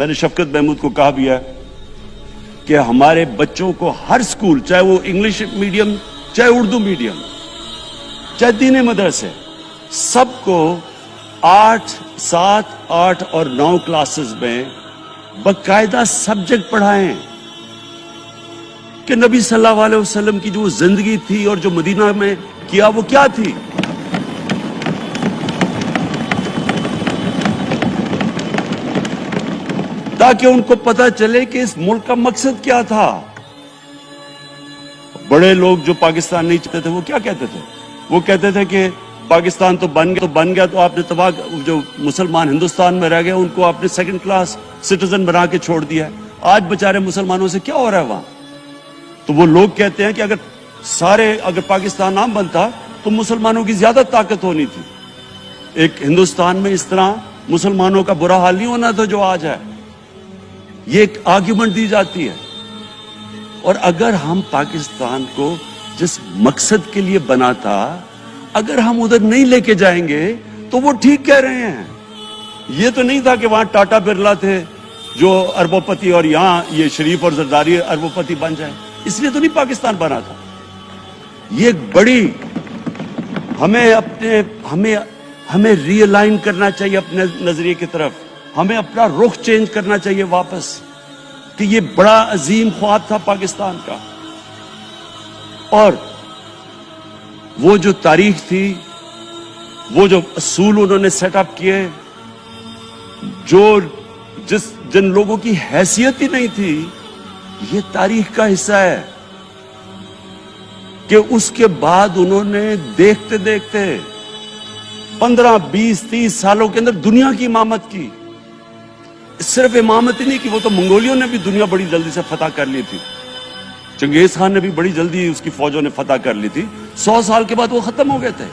میں نے شفقت محمود کو کہا بھی ہے کہ ہمارے بچوں کو ہر سکول، چاہے وہ انگلش میڈیم، چاہے اردو میڈیم، چاہے دینی مدرسے، سب کو 8، 7، 8 اور 9 کلاسز میں باقاعدہ سبجیکٹ پڑھائیں کہ نبی صلی اللہ علیہ وسلم کی جو زندگی تھی اور جو مدینہ میں کیا وہ کیا تھی. تاکہ ان کو پتہ چلے کہ اس ملک کا مقصد کیا تھا. بڑے لوگ جو پاکستان نہیں چاہتے تھے وہ کیا کہتے تھے؟ وہ کہتے تھے کہ پاکستان تو بن گیا تو آپ نے تباہ، جو مسلمان ہندوستان میں رہ گئے ان کو آپ نے سیکنڈ کلاس سٹیزن بنا کے چھوڑ دیا ہے. آج بیچارے مسلمانوں سے کیا ہو رہا ہے وہاں؟ تو وہ لوگ کہتے ہیں کہ اگر پاکستان نہ بنتا تو مسلمانوں کی زیادہ طاقت ہونی تھی. ایک ہندوستان میں اس طرح مسلمانوں کا برا حال نہیں ہونا تھا جو آج ہے. یہ ایک آرگیومنٹ دی جاتی ہے. اور اگر ہم پاکستان کو جس مقصد کے لیے بنا تھا اگر ہم ادھر نہیں لے کے جائیں گے تو وہ ٹھیک کہہ رہے ہیں. یہ تو نہیں تھا کہ وہاں ٹاٹا برلا تھے جو اربوں پتی اور یہاں یہ شریف اور زرداری اربوں پتی بن جائیں. اس لیے تو نہیں پاکستان بنا تھا. یہ ایک بڑی ہمیں ری الائن کرنا چاہیے اپنے نظریے کی طرف. ہمیں اپنا رخ چینج کرنا چاہیے واپس کہ یہ بڑا عظیم خواب تھا پاکستان کا. اور وہ جو تاریخ تھی، وہ جو اصول انہوں نے سیٹ اپ کیے، جن لوگوں کی حیثیت ہی نہیں تھی، یہ تاریخ کا حصہ ہے کہ اس کے بعد انہوں نے دیکھتے دیکھتے 15، 20، 30 سالوں کے اندر دنیا کی امامت کی. صرف امامت ہی نہیں کی، وہ تو منگولیوں نے بھی دنیا بڑی جلدی سے فتح کر لی تھی. چنگیز خان نے بھی بڑی جلدی اس کی فوجوں نے فتح کر لی تھی. 100 سال کے بعد وہ ختم ہو گئے تھے.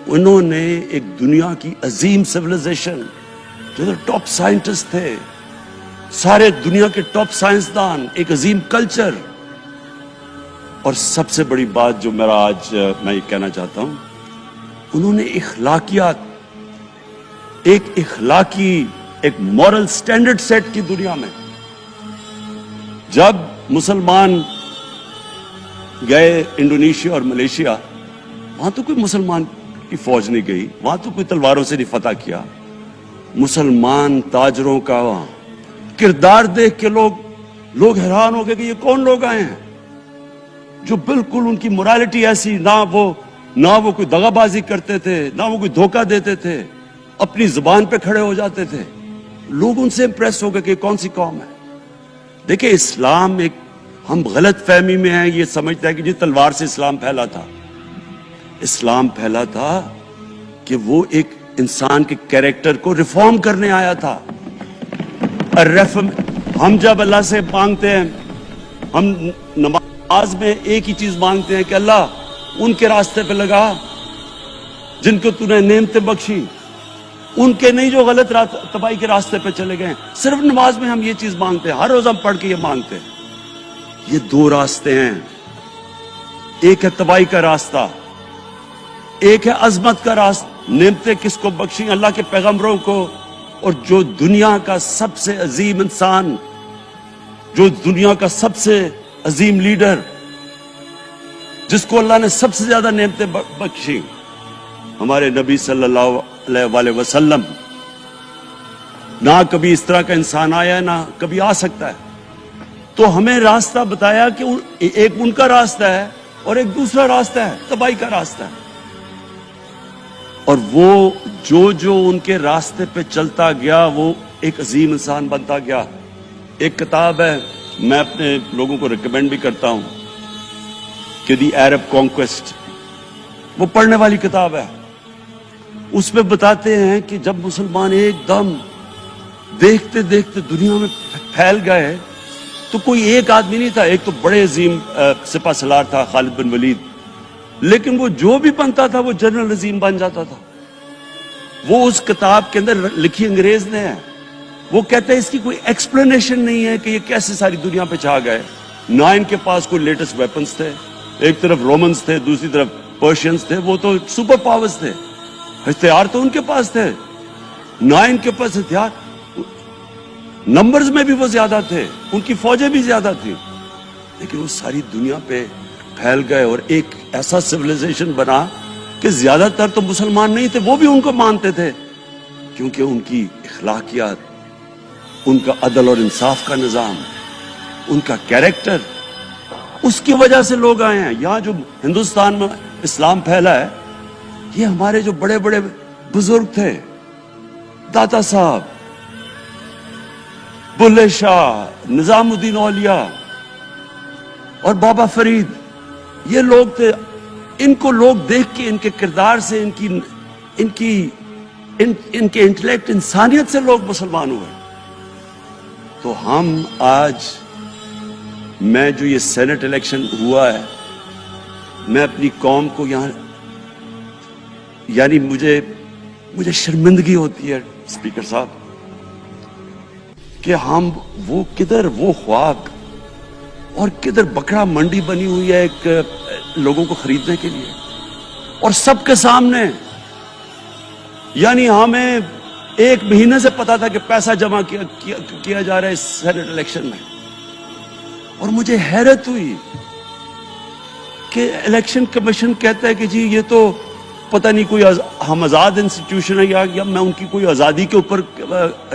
انہوں نے ایک دنیا کی عظیم سیویلائزیشن، جو ٹاپ سائنٹسٹ تھے، سارے دنیا کے ٹاپ سائنسدان، ایک عظیم کلچر. اور سب سے بڑی بات جو میرا آج میں یہ کہنا چاہتا ہوں، انہوں نے ایک مورل سٹینڈرڈ سیٹ کی دنیا میں. جب مسلمان گئے انڈونیشیا اور ملیشیا، وہاں تو کوئی مسلمان کی فوج نہیں گئی، وہاں تو کوئی تلواروں سے نہیں فتح کیا. مسلمان تاجروں کا وہاں کردار دیکھ کے لوگ حیران ہو گئے کہ یہ کون لوگ آئے ہیں جو بالکل ان کی morality ایسی، نہ وہ کوئی دغا بازی کرتے تھے، نہ وہ کوئی دھوکہ دیتے تھے، اپنی زبان پہ کھڑے ہو جاتے تھے. لوگ ان سے امپریس ہو گئے کہ کون سی قوم ہے. دیکھیں، اسلام ہم غلط فہمی میں ہیں، یہ سمجھتا ہے کہ جی تلوار سے اسلام پھیلا تھا. اسلام پھیلا تھا کہ وہ ایک انسان کے کیریکٹر کو ریفارم کرنے آیا تھا. ہم جب اللہ سے مانگتے ہیں، ہم نماز میں ایک ہی چیز مانگتے ہیں کہ اللہ ان کے راستے پہ لگا جن کو تو نے نعمتیں بخشی، ان کے نہیں جو غلط تباہی کے راستے پہ چلے گئے. صرف نماز میں ہم یہ چیز مانگتے ہیں، ہر روز ہم پڑھ کے یہ مانگتے ہیں. یہ 2 راستے ہیں، ایک ہے تباہی کا راستہ، ایک ہے عظمت کا راستہ. نعمتیں کس کو بخشیں؟ اللہ کے پیغمبروں کو. اور جو دنیا کا سب سے عظیم انسان، جو دنیا کا سب سے عظیم لیڈر، جس کو اللہ نے سب سے زیادہ نعمتیں بخشیں، ہمارے نبی صلی اللہ علیہ وسلم. نہ کبھی اس طرح کا انسان آیا، نہ کبھی آ سکتا ہے. تو ہمیں راستہ بتایا کہ ایک ان کا راستہ ہے اور ایک دوسرا راستہ ہے، تباہی کا راستہ ہے. اور وہ جو ان کے راستے پہ چلتا گیا وہ ایک عظیم انسان بنتا گیا. ایک کتاب ہے، میں اپنے لوگوں کو ریکمینڈ بھی کرتا ہوں کہ دی عرب کانکویسٹ، وہ پڑھنے والی کتاب ہے. اس میں بتاتے ہیں کہ جب مسلمان ایک دم دیکھتے دیکھتے دنیا میں پھیل گئے تو کوئی ایک آدمی نہیں تھا. ایک تو بڑے عظیم سپہ سالار تھا خالد بن ولید، لیکن وہ جو بھی بنتا تھا وہ جنرل عظیم بن جاتا تھا. وہ اس کتاب کے اندر لکھی انگریز نے ہے. وہ کہتے ہیں اس کی کوئی ایکسپلینیشن نہیں ہے کہ یہ کیسے ساری دنیا پہ چھا گئے. نہ ان کے پاس کوئی لیٹسٹ ویپنز تھے، ایک طرف رومنز تھے، دوسری طرف پرشینز تھے، وہ تو سپر پاورز تھے. ہتھیار تو ان کے پاس تھے، نہ ان کے پاس ہتھیار. نمبرز میں بھی وہ زیادہ تھے, ان کی فوجیں بھی زیادہ تھی, لیکن وہ ساری دنیا پہ پھیل گئے اور ایک ایسا سویلائزیشن بنا کہ زیادہ تر تو مسلمان نہیں تھے, وہ بھی ان کو مانتے تھے, کیونکہ ان کی اخلاقیات, ان کا عدل اور انصاف کا نظام, ان کا کیریکٹر, اس کی وجہ سے لوگ آئے ہیں. یہاں جو ہندوستان میں اسلام پھیلا ہے, یہ ہمارے جو بڑے بڑے بزرگ تھے, داتا صاحب, بلے شاہ, نظام الدین اولیاء اور بابا فرید, یہ لوگ تھے. ان کو لوگ دیکھ کے, ان کے کردار سے, ان کے انٹلیکٹ, انسانیت سے لوگ مسلمان ہوئے. تو ہم آج, میں جو یہ سینٹ الیکشن ہوا ہے, میں اپنی قوم کو یہاں, یعنی مجھے شرمندگی ہوتی ہے اسپیکر صاحب کہ ہم وہ کدھر وہ خواب اور کدھر بکرا منڈی بنی ہوئی ہے ایک لوگوں کو خریدنے کے لیے, اور سب کے سامنے. یعنی ہمیں ایک مہینے سے پتا تھا کہ پیسہ جمع کیا جا رہا ہے اس سینٹ الیکشن میں, اور مجھے حیرت ہوئی کہ الیکشن کمیشن کہتا ہے کہ جی یہ تو پتہ نہیں کوئی ہم آزاد انسٹیٹیوشن ہے, یا میں ان کی کوئی آزادی کے اوپر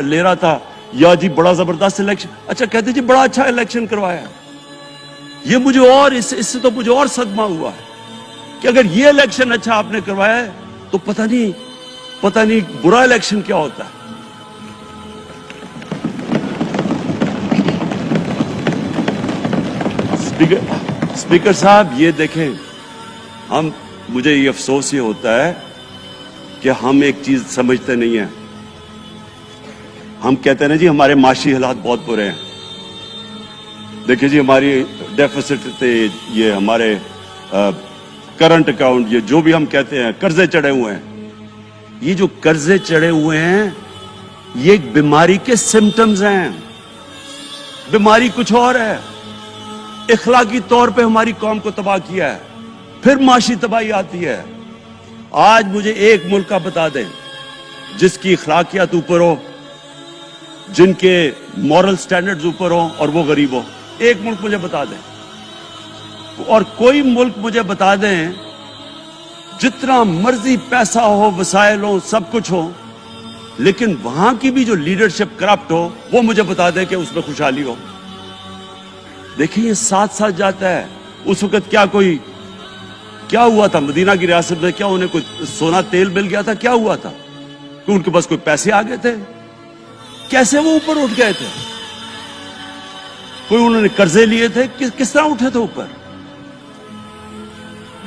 لے رہا تھا, یا جی بڑا زبردست الیکشن. اچھا کہتے جی بڑا اچھا الیکشن کروایا. یہ مجھے اور اس سے تو مجھے اور صدمہ ہوا ہے کہ اگر یہ الیکشن اچھا آپ نے کروایا ہے تو پتہ نہیں برا الیکشن کیا ہوتا ہے. اسپیکر صاحب, یہ دیکھیں, مجھے یہ افسوس یہ ہوتا ہے کہ ہم ایک چیز سمجھتے نہیں ہیں. ہم کہتے ہیں نا جی ہمارے معاشی حالات بہت برے ہیں. دیکھیں جی ہماری ڈیفیسٹ تھے, یہ ہمارے کرنٹ اکاؤنٹ, یہ جو بھی ہم کہتے ہیں, قرضے چڑھے ہوئے ہیں. یہ جو قرضے چڑھے ہوئے ہیں یہ ایک بیماری کے سمٹمز ہیں. بیماری کچھ اور ہے. اخلاقی طور پہ ہماری قوم کو تباہ کیا ہے, پھر معاشی تباہی آتی ہے. آج مجھے ایک ملک کا بتا دیں جس کی اخلاقیات اوپر ہو, جن کے مورل سٹینڈرڈز اوپر ہوں اور وہ غریب ہو. ایک ملک مجھے بتا دیں, اور کوئی ملک مجھے بتا دیں جتنا مرضی پیسہ ہو, وسائل ہو, سب کچھ ہو, لیکن وہاں کی بھی جو لیڈرشپ کرپٹ ہو, وہ مجھے بتا دیں کہ اس میں خوشحالی ہو. دیکھیں یہ ساتھ ساتھ جاتا ہے. اس وقت کیا ہوا تھا مدینہ کی ریاست میں؟ کیا انہیں کوئی سونا تیل مل گیا تھا؟ کیا ہوا تھا کہ ان کے پاس کوئی پیسے آ گئے تھے؟ کیسے وہ اوپر اٹھ گئے تھے؟ کوئی انہوں نے قرضے لیے تھے؟ کس طرح اٹھے تھے اوپر؟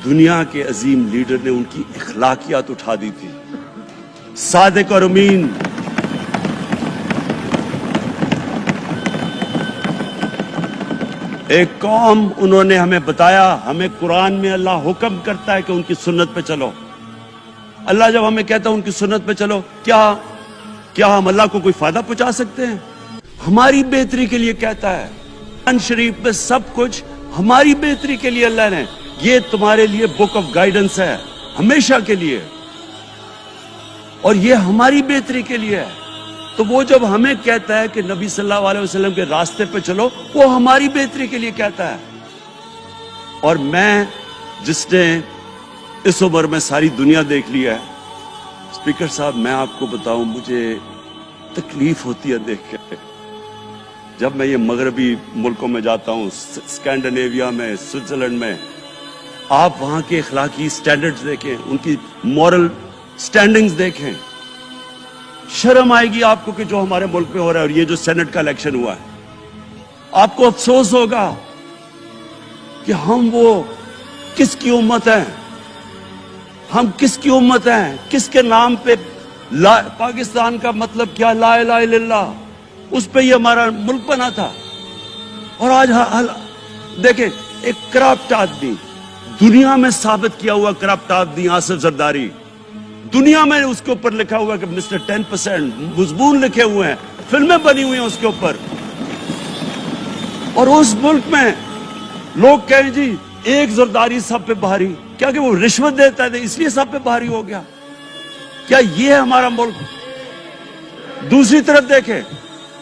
دنیا کے عظیم لیڈر نے ان کی اخلاقیات اٹھا دی تھی. صادق اور امین, ایک قوم, انہوں نے ہمیں بتایا, ہمیں قرآن میں اللہ حکم کرتا ہے کہ ان کی سنت پہ چلو. اللہ جب ہمیں کہتا ہے ان کی سنت پہ چلو, کیا ہم اللہ کو کوئی فائدہ پہنچا سکتے ہیں؟ ہماری بہتری کے لیے کہتا ہے. قرآن شریف میں سب کچھ ہماری بہتری کے لیے اللہ نے, یہ تمہارے لیے بک آف گائیڈنس ہے ہمیشہ کے لیے, اور یہ ہماری بہتری کے لیے ہے. تو وہ جب ہمیں کہتا ہے کہ نبی صلی اللہ علیہ وسلم کے راستے پہ چلو, وہ ہماری بہتری کے لیے کہتا ہے. اور میں, جس نے اس عمر میں ساری دنیا دیکھ لی ہے, اسپیکر صاحب میں آپ کو بتاؤں, مجھے تکلیف ہوتی ہے دیکھ کے. جب میں یہ مغربی ملکوں میں جاتا ہوں, اسکینڈینیویا میں, سوئٹزرلینڈ میں, آپ وہاں کے اخلاقی سٹینڈرڈز دیکھیں, ان کی مورل سٹینڈنگز دیکھیں, شرم آئے گی آپ کو کہ جو ہمارے ملک میں ہو رہا ہے. اور یہ جو سینٹ کا الیکشن ہوا ہے, آپ کو افسوس ہوگا کہ ہم وہ کس کی امت ہیں, ہم کس کی امت ہیں, کس کے نام پہ پاکستان کا مطلب کیا, لا الہ الا اللہ, اس پہ یہ ہمارا ملک بنا تھا. اور آج دیکھیں, ایک کرپٹ آدمی, دنیا میں ثابت کیا ہوا کرپٹ آدمی آصف زرداری, دنیا میں اس کے اوپر لکھا ہوا کہ مسٹر 10%, مضمون لکھے ہوئے ہیں, فلمیں بنی ہوئی ہیں اس کے اوپر. اور اس ملک میں لوگ کہیں جی ایک زرداری سب پہ بھاری, کیا کہ وہ رشوت دیتا ہے اس لیے سب پہ بھاری ہو گیا؟ کیا یہ ہے ہمارا ملک؟ دوسری طرف دیکھیں,